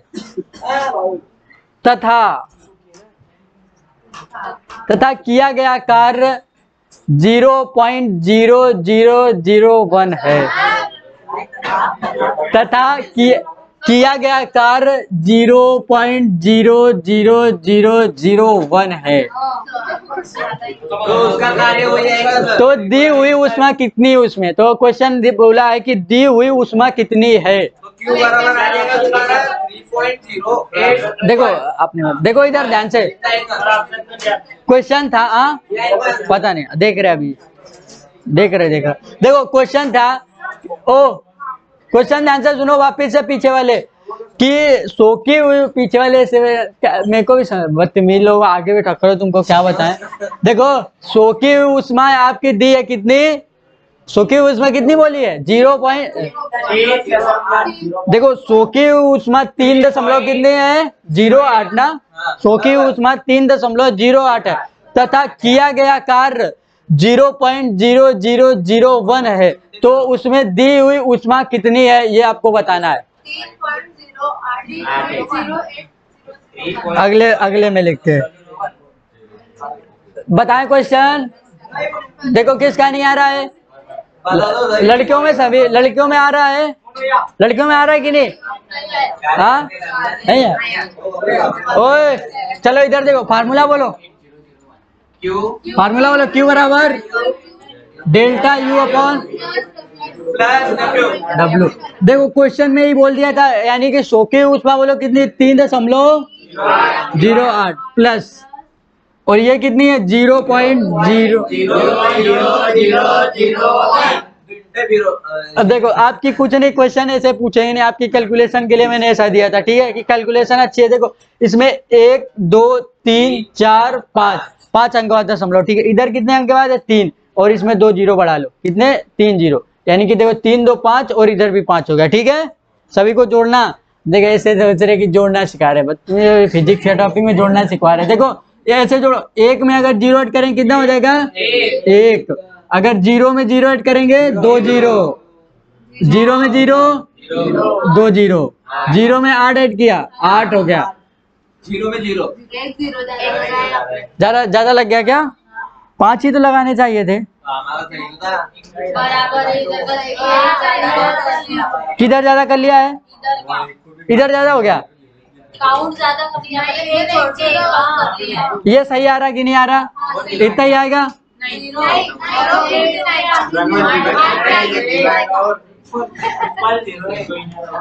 तथा किया गया कार्य 0.0001 है। तथा किया गया कार्य 0.00001 है। तो उसका कार्य हो जाएगा। तो दी हुई ऊष्मा कितनी उसमें? तो क्वेश्चन बोला है कि दी हुई ऊष्मा कितनी है? तो क्यू बराबर आ जाएगा 0.08 देखो अपने देखो इधर ध्यान से, क्वेश्चन था पता नहीं, देख रहे अभी, देख रहे देखा, देखो क्वेश्चन था, ओ क्वेश्चन आंसर सुनो वापिस से पीछे वाले कि सोके हुए पीछे वाले से मेरे को भी बदतमीज लोग आगे भी टक्कर, तुमको क्या बताएं। देखो सोकी हुई उष्मा आपकी दी है कितनी, सोकी हुई उष्मा कितनी बोली है 0. देखो सोकी हुई उष्मा 3 दशमलव कितने है 0.8 ना, सोकी हुई उष्मा 3.08 है तथा किया गया कार्य 0.0001 है, तो उसमें दी हुई उष्मा कितनी है ये आपको बताना है। 3.08 अगले में लिखते हैं, बताएं क्वेश्चन। देखो किसका नहीं आ रहा है, लड़कियों में, सभी लड़कियों में आ रहा है, लड़कियों में आ रहा है कि नहीं, हाँ नहीं है, ओए चलो इधर देखो, फार्मूला बोलो, फार्मूला बोलो, क्यू बराबर डेल्टा यू अपॉन डब्ल्यू। देखो क्वेश्चन में ही बोल दिया था, यानी कि सोके उष्मा बोलो कितनी 3.08 प्लस, और ये कितनी है 0.0। अब देखो आपकी कुछ नहीं, क्वेश्चन ऐसे पूछेंगे नहीं, आपकी कैलकुलेशन के लिए मैंने ऐसा दिया था, ठीक है कि कैलकुलेशन अच्छी है। देखो इसमें 1 2 3 4 5 अंक बाद दशमलव, ठीक है, इधर कितने अंक के बाद है 3, और इसमें 2 जीरो बढ़ा लो, कितने 3 जीरो, यानी कि देखो 3 2 5 और इधर भी 5 हो गया, ठीक है। सभी को जोड़ना, देखो ऐसे सोच रहे कि जोड़ना सिखा रहे, बच्चे फिजिक्स के टॉपिक में जोड़ना सिखा रहे। देखो ये ऐसे जोड़ो, 1 में अगर 0 ऐड करेंगे कितना हो जाएगा 1, अगर 0 में 0 ऐड करेंगे 2 जीरो, 0 में 0 2 जीरो, 0 में 8 ऐड किया 8 हो गया, 0 में 0 ज्यादा लग गया क्या, 5 ही तो लगाने चाहिए थे, किधर ज्यादा कर लिया है, इधर ज्यादा हो गया, काउंट ज्यादा कर लिया है, एक छोड़ के कर लिया है। ये सही आ रहा कि नहीं आ रहा, इतना ही आएगा।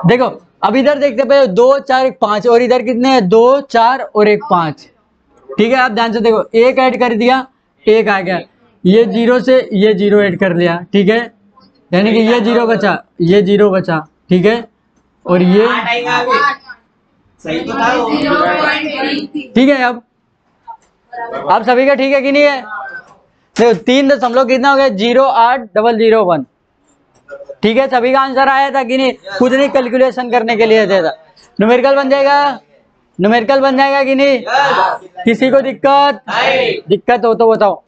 देखो अब इधर देखते पहले 2 4 1 5, और इधर कितने हैं 2 4 और 1 5, ठीक है। आप ध्यान से देखो, 1 ऐड कर दिया 1 आ गया, ये 0 से ये 0 ऐड कर लिया, ठीक है, यानी कि ये 0 बचा, ये 0 बचा, ठीक है, और ये सही तो था, ठीक है। अब सभी का ठीक है कि नहीं है। देखो 3 दशमलव कितना हो गया 0.8001, ठीक है, सभी का आंसर आया था कि नहीं, खुद नहीं कैलकुलेशन करने के लिए देता, न्यूमेरिकल बन जाएगा, न्यूमेरिकल बन जाएगा कि नहीं, किसी को दिक्कत हो तो बताओ,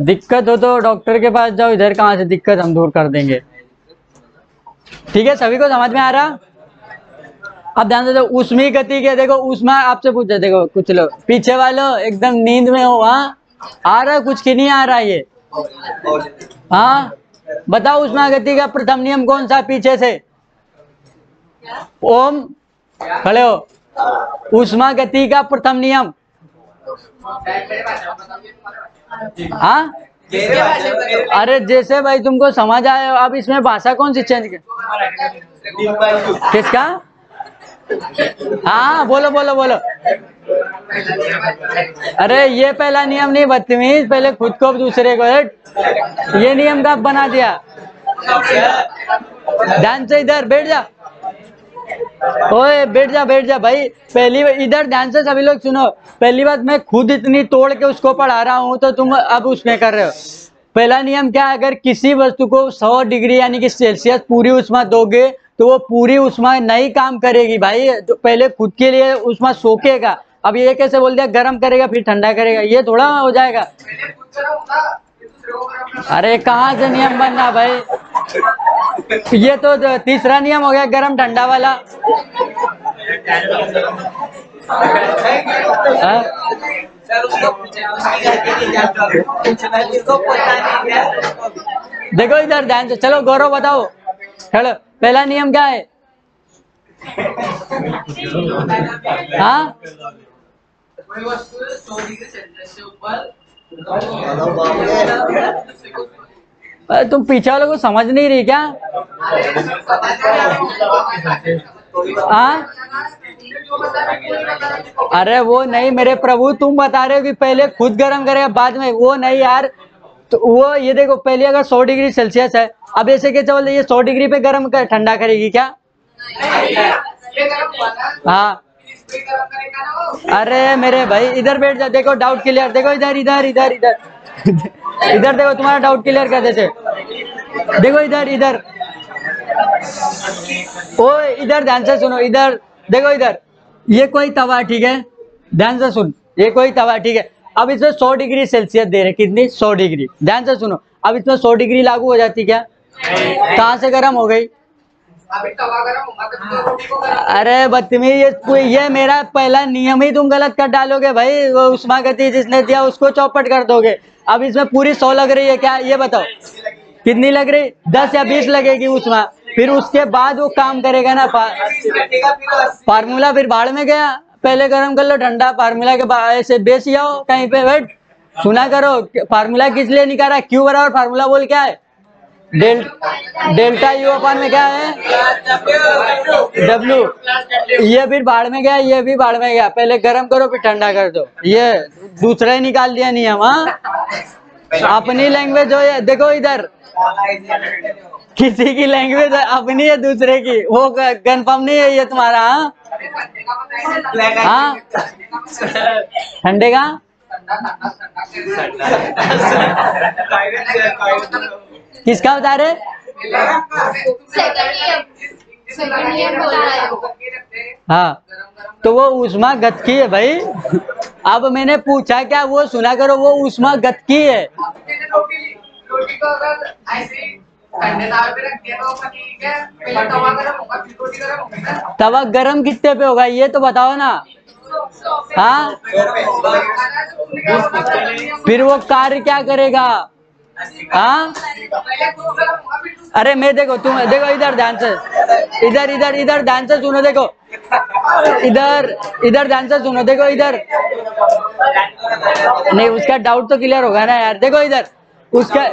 दिक्कत हो तो डॉक्टर के पास जाओ, इधर कहाँ से दिक्कत हम दूर कर देंगे, ठीक है। सभी को समझ में आ रहा। अब ध्यान से देखो ऊष्मीय गति के, देखो ऊष्मा आपसे पूछे, देखो कुछ लोग पीछे वालों एकदम नींद में हो, वहाँ आ रहा कुछ की नहीं आ रहा ये, हाँ बताओ ऊष्मा गति का प्रथम नियम कौन सा, पीछे से ओम खड़े हो, ऊष्मा गति का प्रथम नियम, हाँ अरे जैसे भाई तुमको समझ आए, अब इसमें भाषा कौन सी चेंज किसका, हाँ बोलो बोलो बोलो, अरे ये पहला नियम नहीं बदतमीज, पहले खुद को दूसरे को, ये नियम कब बना दिया, ध्यान से इधर बैठ जा, ओए बैठ जा भाई, पहली इधर ध्यान से सभी लोग सुनो, पहली बात मैं खुद इतनी तोड़ के उसको पढ़ा रहा हूँ तो तुम अब उसमें कर रहे हो। पहला नियम क्या है, अगर किसी वस्तु को 100 डिग्री यानी कि सेल्सियस पूरी उष्मा दोगे तो वो पूरी उष्मा नहीं काम करेगी भाई, तो पहले खुद के लिए उष्मा सोखेगा। अब ये कैसे बोल दिया गरम करेगा फिर ठंडा करेगा, ये थोड़ा हो जाएगा। अरे कहाँ से नियम बनना भाई, ये तो तीसरा नियम हो गया गरम ठंडा वाला। देखो इधर ध्यान से, चलो गौरव बताओ, चलो पहला नियम क्या है, हाँ तुम पीछे वालों को समझ नहीं रही क्या, हाँ अरे वो नहीं मेरे प्रभु, तुम बता रहे हो कि पहले खुद गर्म करेगा बाद में, वो नहीं यार। तो वो ये देखो, पहले अगर 100 डिग्री सेल्सियस है, अब ऐसे के चल ये 100 डिग्री पे गर्म कर ठंडा करेगी क्या? हाँ अरे मेरे भाई इधर बैठ जा, देखो डाउट क्लियर, देखो इधर इधर इधर इधर इधर देखो, तुम्हारा डाउट क्लियर कर देते, देखो इधर इधर, ओ इधर ध्यान से सुनो, इधर देखो इधर, ये कोई तवा है, ठीक है, ध्यान से सुन, ये कोई तवा है, ठीक है। अब इसमें 100 डिग्री सेल्सियस दे रहे, कितनी? 100 डिग्री, ध्यान से सुनो। अब इसमें 100 डिग्री लागू हो जाती क्या? कहाँ से गर्म हो गई? अरे बदतमीज, ये मेरा पहला नियम ही तुम गलत कर डालोगे भाई, वो उष्मागति जिसने दिया उसको चौपट कर दोगे। अब इसमें पूरी 100 लग रही है क्या, ये बताओ कितनी लग रही? 10 या 20 लगेगी उष्मा, फिर उसके बाद वो काम करेगा ना। फार्मूला फिर भाड़ में गया, पहले गर्म कर लो ठंडा, फार्मूला के बाद ऐसे बेच जाओ कहीं पे, बैठ सुना करो। फार्मूला किस लिए निकाला? क्यू बराबर फार्मूला बोल क्या है? डेल्टा यू अपन में क्या है? डब्ल्यू। ये फिर भाड़ में गया, ये भी भाड़ में गया, पहले गर्म करो फिर ठंडा कर दो, ये दूसरा ही निकाल दिया नियम। हाँ अपनी लैंग्वेज हो या देखो इधर, किसी की लैंग्वेज अपनी है दूसरे की, वो कंफर्म नहीं है ये तुम्हारा। हाँ ठंडे का किसका बता रहे? हाँ तो वो उष्मा गतिकी है भाई। अब मैंने पूछा क्या, वो सुना करो, वो उष्मा गतिकी है। तवा गरम कितने पे होगा ये तो बताओ ना। हाँ फिर वो कार्य क्या करेगा? हाँ अरे मैं देखो, तुम देखो इधर ध्यान से, इधर इधर इधर ध्यान से सुनो, देखो इधर इधर ध्यान से सुनो, देखो इधर, नहीं उसका डाउट तो क्लियर होगा ना यार। देखो इधर उसका,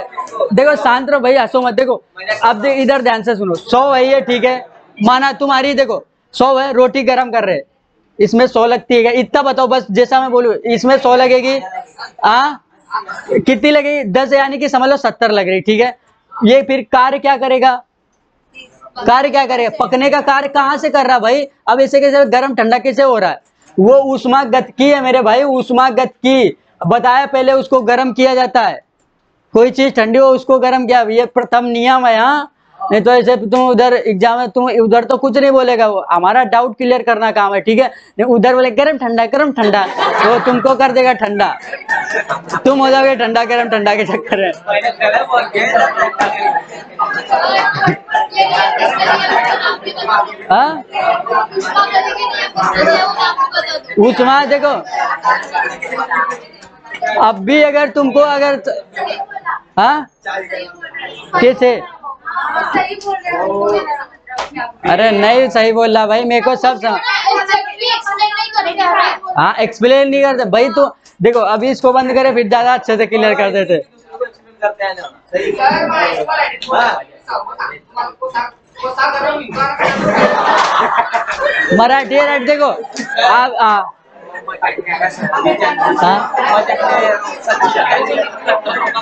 देखो शांत रहो भाई, हंसो मत। देखो अब इधर ध्यान से सुनो, 100 है ये, ठीक है, माना तुम्हारी देखो 100 है, रोटी गरम कर रहे, इसमें 100 लगती है, इतना बताओ बस, जैसा मैं बोलूं इसमें 100 लगेगी। हाँ कितनी लगेगी? 10, यानी कि समझ लो 70 लग रही, ठीक है। ये फिर कार्य क्या करेगा? कार्य क्या करेगा? पकने का कार्य कहाँ से कर रहा भाई? अब ऐसे कैसे गर्म ठंडा कैसे हो रहा है? वो उष्मा गतिकी है मेरे भाई, उष्मा गतिकी। बताया पहले उसको गर्म किया जाता है, कोई चीज ठंडी हो उसको गर्म किया, ये प्रथम नियम है। हाँ नहीं तो ऐसे तुम उधर एग्जाम में तुम उधर तो कुछ नहीं बोलेगा, वो हमारा डाउट क्लियर करना काम है, ठीक है। नहीं उधर बोले गरम ठंडा तो तुमको कर देगा ठंडा, तुम हो जाओगे ठंडा गरम ठंडा के चक्कर में। हाँ उष्मा देखो, अब भी अगर तुमको अगर, हाँ कैसे? अरे नहीं सही बोल रहा भाई, मेरे को सब हाँ एक्सप्लेन नहीं करते भाई। तो देखो अभी इसको बंद करे फिर ज्यादा अच्छे से क्लियर कर देते। मराठी राइट देखो आप हाँ